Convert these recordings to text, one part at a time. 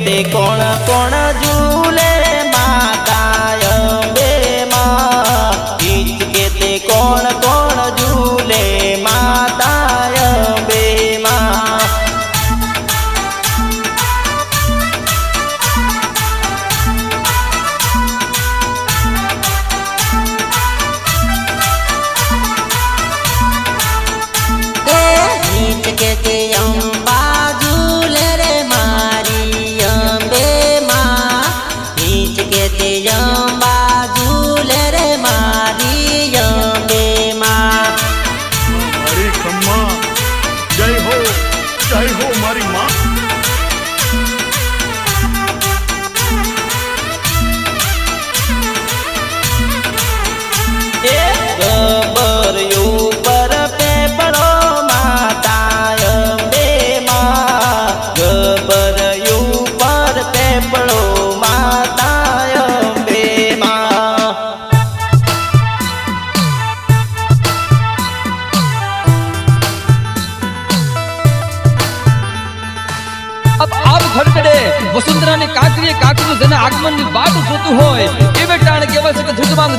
તે કોણ કોણ ઝૂલે માતા અંબે માં ઈચ કે તે કોણ કોણ ઝૂલે માતા અંબે માં ઈચ કે તે અંબા ઝૂલે રે મારી અંબે માં ઈચ કે તે અંબા ઝૂલે રે મારી અંબે માં हरे खम्मा जय हो मारी माँ ગબર ઉપર પેપળો માતા અંબે માં ગબર ઉપર પેપળો માતા અંબે માં अब आप घर चढ़े वसुंधरा ने काकरी काकरू जन आगमन की बात જોતું હોય એ બેટાણ કેવલ છે કે ધ્રુજમાંગ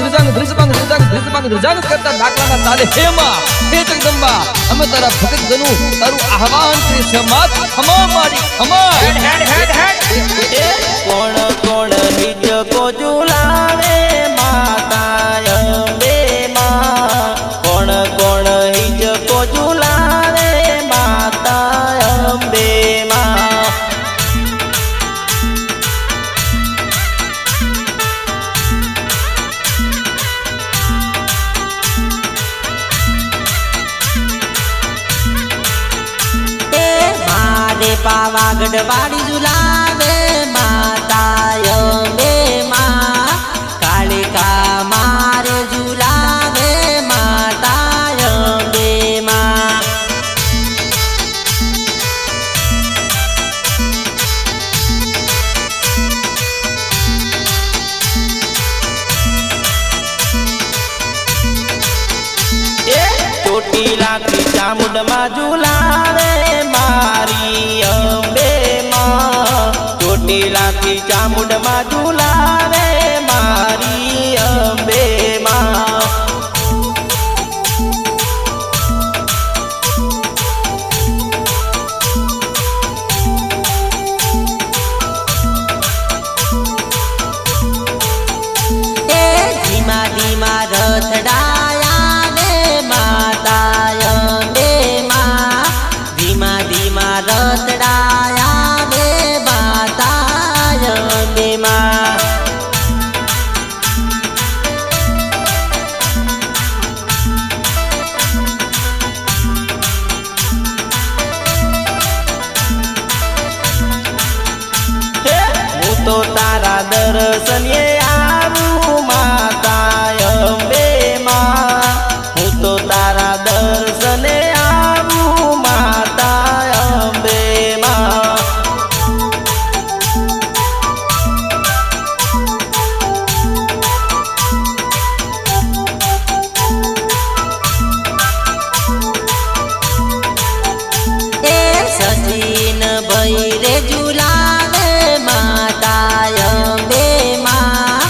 કરતા ડાકલાના તાલે હેમાં હે જગદંબા અમે તારા ભગત જનુ તારું આહવાન કરી સમાત ખમા મારી ખમા કોણ કોણ નિજ કો ઝુલાવે માતા અંબે માં કોણ કોણ નિજ કો ઝુલાવે માતા અંબે માં પાવાગઢ વાડી ઝુલાવે માતા અંબે માં કાલિકા મારે ઝુલાવે માતા અંબે માં ચોટીલા થી ચામુંડમાં ઝુલાવે મારી અંબે માં ચોટીલા થી ચામુંડમાં ઝુલાવે મારી અંબે માં ધીમા ધીમા રથડાયા ને માતા અંબે માં ધીમા ધીમા રથડાયા ને માતા અંબે માં હું તો તારા દર્શને આવું માતા અંબે માં હું તો તારા દર્શને આવું માતા અંબે માં સચિન ભૈરે ઝુલાવે માતા અંબે માં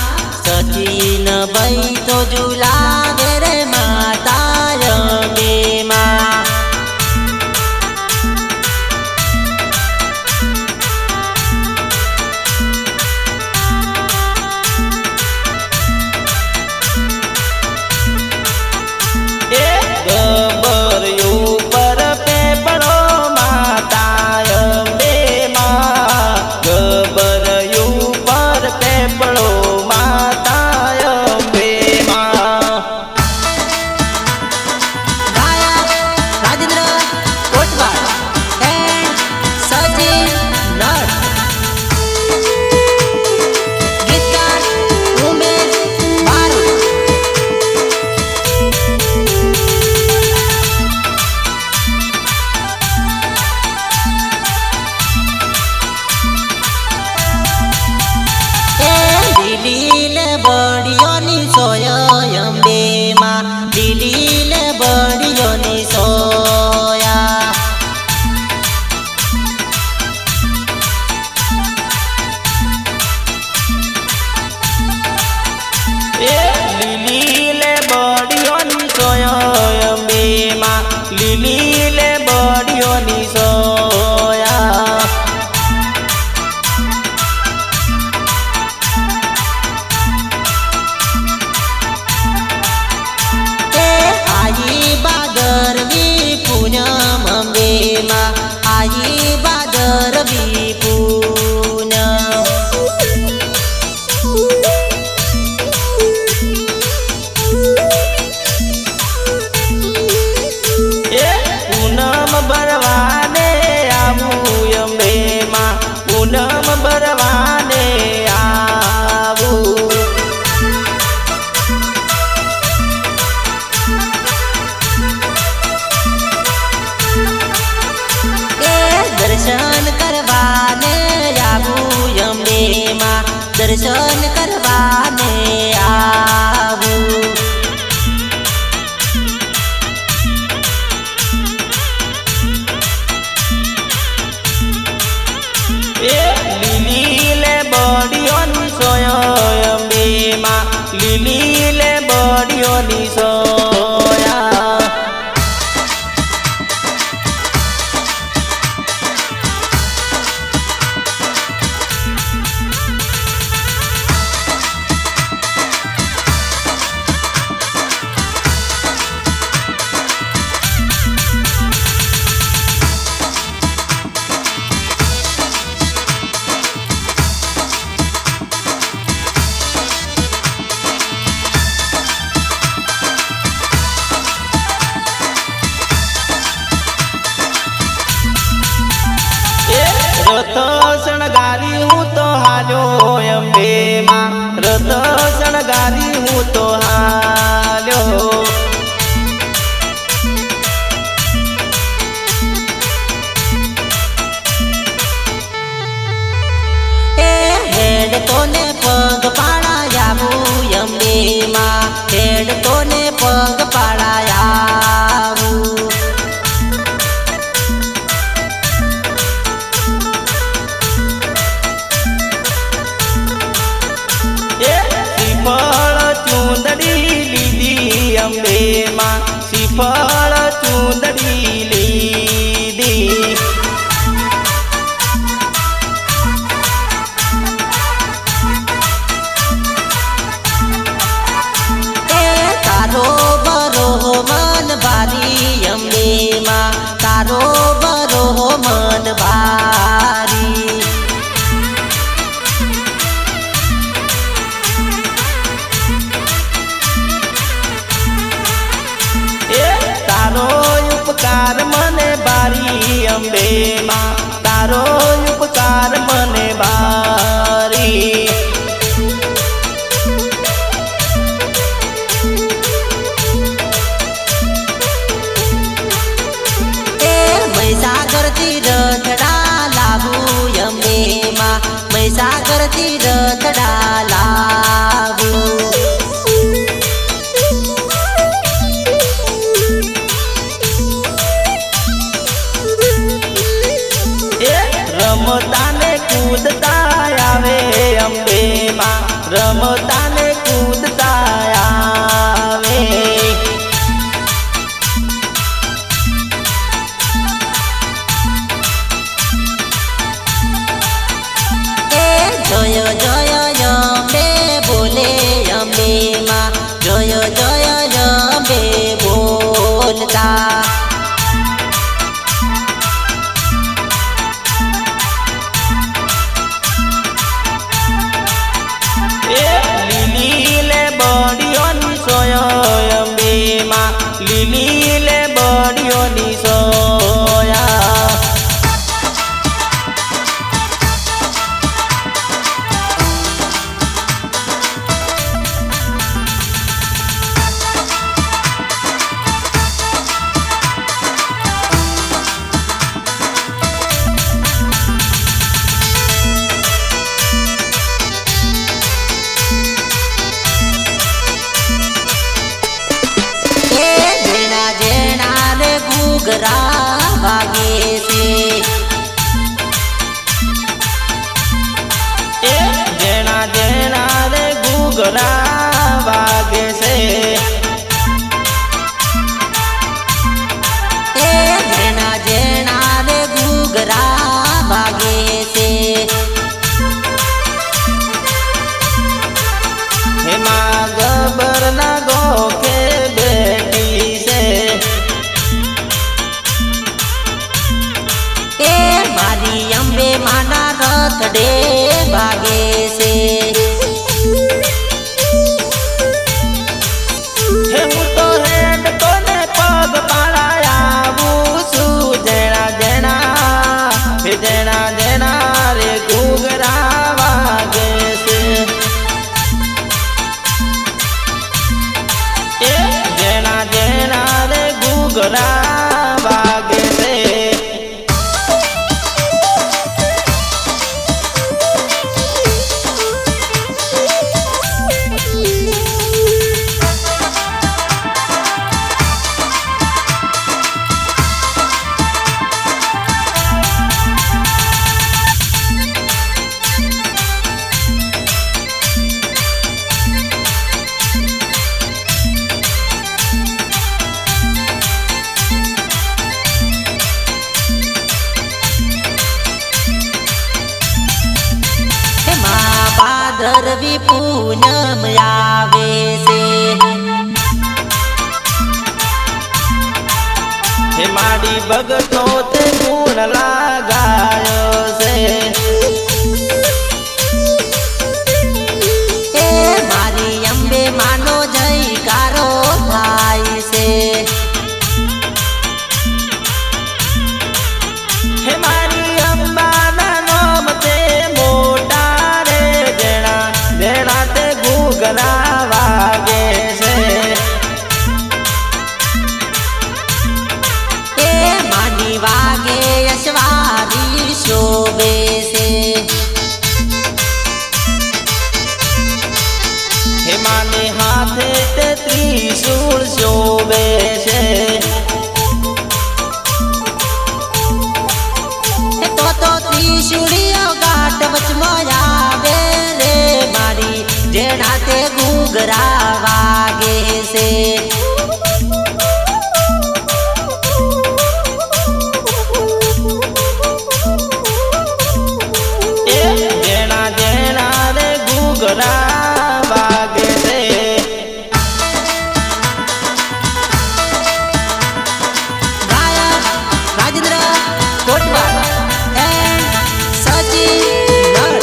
રથ શણગારી હું તો હાલ્યો અંબે માં રથ શણગારી હું તો હાલ્યો હેડ તોને પગ પાડાયાવું અંબે માં હેડ તોને પગ પાડાયાવું શ્રીફળ ચૂંદડી લીધી અંબે માં શ્રીફળ ચૂંદડી લીધી તારો બરો મન ભારી અંબે માં તારો બરો મન ભારી તારો ઉપકાર મને બારી અંબે માં તારો ઉપકાર મને બારી મહીસાગર થી રથડા લાવું અંબે માં મહીસાગર થી રથડા લાવું રમતા ને કૂદતા આવે અંબે માં રમતા ને કૂદતા આવે જય જય અંબે બોલે અંબે માં જય જય અંબે બોલતા લીલી લે બડિયોની સોય અંબે માં લીલી લે બડિયોની સોયા જેણા જેણા રે ઘૂઘરા વાગે છે જેણા જેણા રે ઘૂઘરા વાગે છે જેણા જેણા રે ઘૂઘરા વાગે છે હેમાં ગબર ના ગોખે બેઠી છે મારી અંબે માના રથડે ભાગે છે હે હું તો હેડ કોને પગ પાડાયાવું છું જેણા જેણા હે જેણા જેણા રે ઘૂઘરા વાગે છે જેણા જેણા રે ઘૂઘરા વાગે છે ભાદરવી પૂનમ આવે છે હે માડી ભગતો તે ગુણ લાગાયો છે મારી અંબે માનો જયકારો થાય છે હે મારી અંબાના त्रिशूलियो घाट वचમાં આવે રે મારી જેણા તે ઘૂઘરા વાગે છે જેણા જેણા રે ઘૂઘરા વાગે છે ગાયક રાજેન્દ્ર કોટવાલ એન્ડ સચિન નળ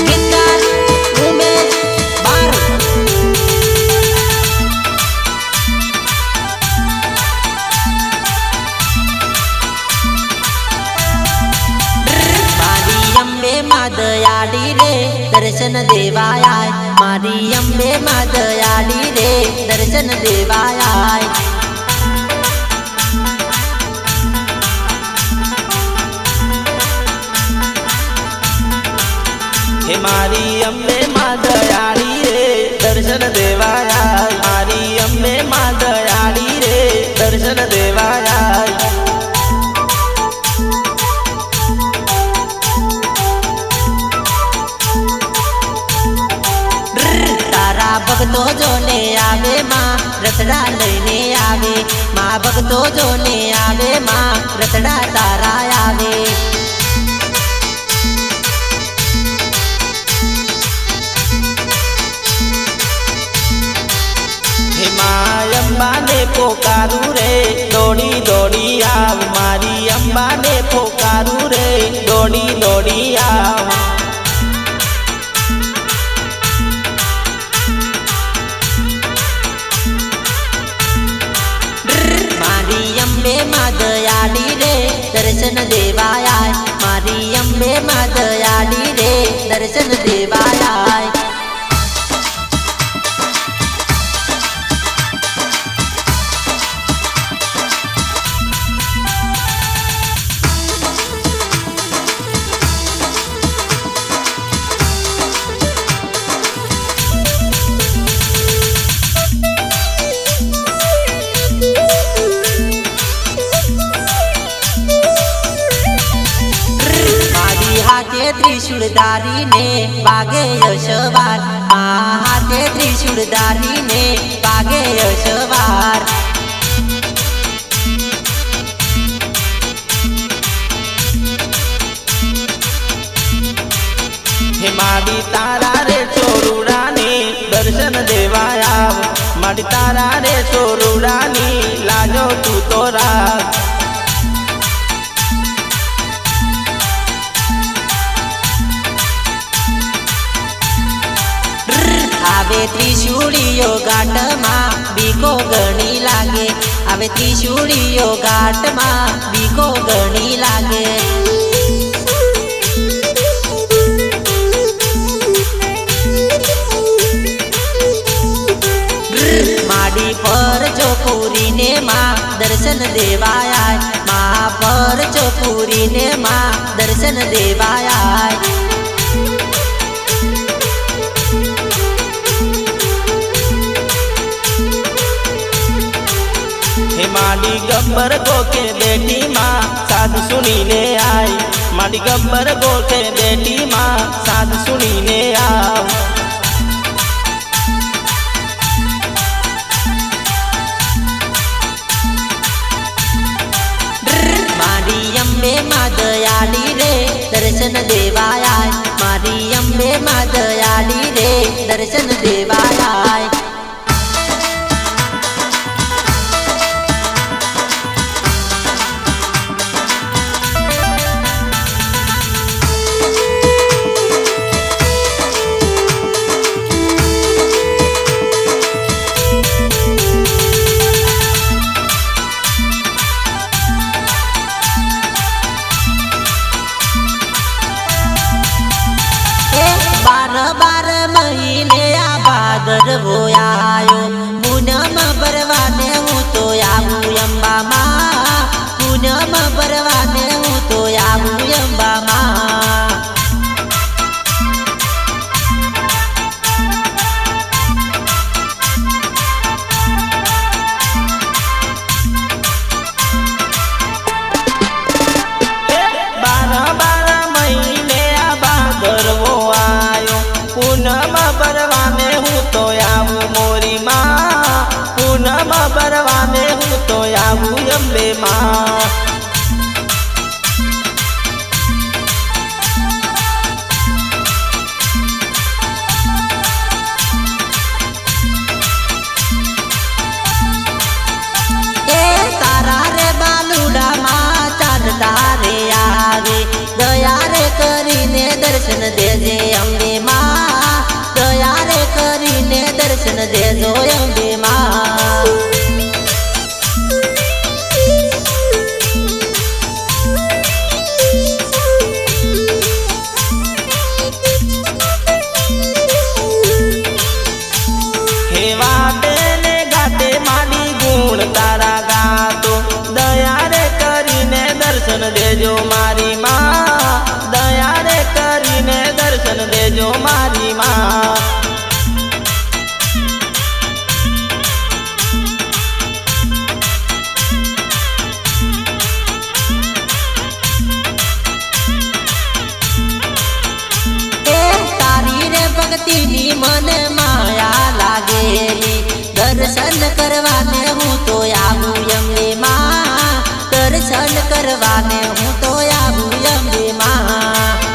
ગીતકાર ઉમેશ બારોટ મારી અંબે માં દયાળી રે દર્શન દેવાય મારી અંબે માં દયાળી રે દર્શન દેવાય હે મારી અંબે માં દયાળી રે દર્શન દેવાયા મારી અંબે માં દયાળી રે દર્શન દેવાયા તારા ભક્તો જોને આવે માં રતડા લઈને આવે માં ભક્તો જોને આવે માં રતડા તારા આવે હે માં અંબાને પોકારું રે દોડી દોડી આવ મારી અંબાને પોકારું રે દોડી દોડી આવ મારી અંબે માં દયાળી રે દર્શન દેવાય મારી અંબે માં દયાળી રે દર્શન દેવાય મારી હાથે ત્રિશુળધારી ને વાગે યશવાર મા હાથે ત્રિશુળધારી ને વાગે યશવાર હે મારી તારા રે ચોરુડાની દર્શન દેવાયા મારી તારા રે ચોરુડાની લાજો તું તો રાખ આવે ત્રિશુળીયો ઘાટમાં બીકો ગણી લાગે આવે ત્રિશુળીયો ઘાટમાં બીકો ગણી લાગે માડી પર ચોપુરીને માં દર્શન દેવાય મા પર ચોપુરીને માં દર્શન દેવાય હે માડી ગબ્બર ગોકે બેટી માં સાધ સુનીને આય માડી ગબ્બર ગોકે બેટી માં સાધ સુનીને આવ મારી અંબે માં દયાળી રે દર્શન દેવાય મારી અંબે માં દયાળી રે દર્શન દેવાય बार बार महीने आ भादरवो आयो पूनम भरवाने हूँ तो आऊं अंबा माँ पूनम भरवाने हूँ तो आऊं अंबा माँ દેજે અંબે માં દયા રે કરીને દર્શન દેજો અંબે માં હે વાટે ને ગાતે માડી ગુણ તારા ગાતો દયા રે કરીને દર્શન દેજો મારી માં દયા રે કરીને દર્શન દેજો મારી માં તારી રે ભક્તિની મને માયા લાગેલી દર્શન કરવાને હું તો આવું અંબે માં દર્શન કરવાને હું તો આવું અંબે માં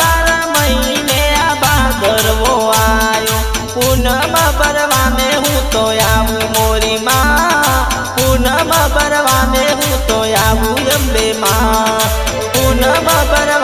બાર મહિને આ ભાદરવો આયો પૂનમ ભરવાને હું તો આવું મોરી માં પૂનમ ભરવાને હું તો આવું અંબે માં પૂનમ ભરવા